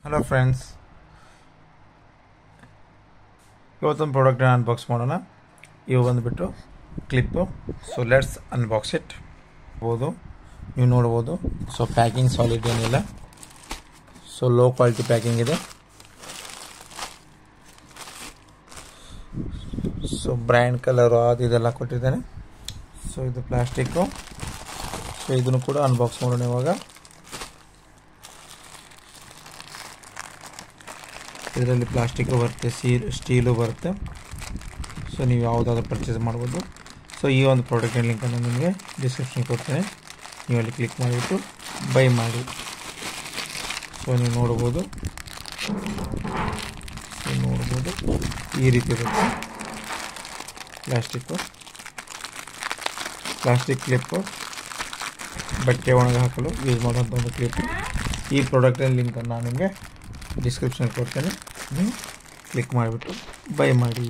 Hello friends, ಇವತ್ತೊಂದು ಪ್ರಾಡಕ್ಟ್ನ unbox ಮಾಡೋಣ. ಇವು ಬಂದುಬಿಟ್ಟು clip. So let's unbox it. ನೀವು ನೋಡ್ಬೋದು. ಸೊ ಪ್ಯಾಕಿಂಗ್ ಸಾಲಿಡ್ ಏನಿಲ್ಲ, ಸೊ ಲೋ ಕ್ವಾಲಿಟಿ ಪ್ಯಾಕಿಂಗ್ ಇದೆ. ಸೊ ಬ್ರ್ಯಾಂಡ್ ಕಲರು ಅದು ಇದೆಲ್ಲ ಕೊಟ್ಟಿದ್ದಾನೆ. ಸೊ ಇದು ಪ್ಲಾಸ್ಟಿಕ್ಕು. ಸೊ ಇದನ್ನು ಕೂಡ ಅನ್ಬಾಕ್ಸ್ ಮಾಡೋಣ ಇವಾಗ. ಇದರಲ್ಲಿ ಪ್ಲಾಸ್ಟಿಕ್ಕು ಬರುತ್ತೆ, ಸ್ಟೀಲು ಬರುತ್ತೆ. ಸೊ ನೀವು ಯಾವುದಾದ್ರೂ ಪರ್ಚೇಸ್ ಮಾಡ್ಬೋದು. ಸೊ ಈ ಒಂದು ಪ್ರಾಡಕ್ಟಿನ ಲಿಂಕನ್ನು ನಿಮಗೆ ಡಿಸ್ಕ್ರಿಪ್ಷನ್ ಕೊಡ್ತೇನೆ. ನೀವು ಅಲ್ಲಿ ಕ್ಲಿಕ್ ಮಾಡಿಬಿಟ್ಟು ಬೈ ಮಾಡಿ. ಸೊ ನೀವು ನೋಡ್ಬೋದು ಈ ರೀತಿ ಇರುತ್ತೆ ಪ್ಲಾಸ್ಟಿಕ್ ಕ್ಲಿಪ್ಪು. ಬಟ್ಟೆ ಒಣಗಿ ಹಾಕಲು ಯೂಸ್ ಮಾಡುವಂಥ ಒಂದು ಕ್ಲಿಪ್ಪು. ಈ ಪ್ರಾಡಕ್ಟಿನ ಲಿಂಕನ್ನು ನಾನು ನಿಮಗೆ ಡಿಸ್ಕ್ರಿಪ್ಷನ್ ಕೊಡ್ತೇನೆ. ನೀವು ಕ್ಲಿಕ್ ಮಾಡಿಬಿಟ್ಟು ಬೈ ಮಾಡಿ.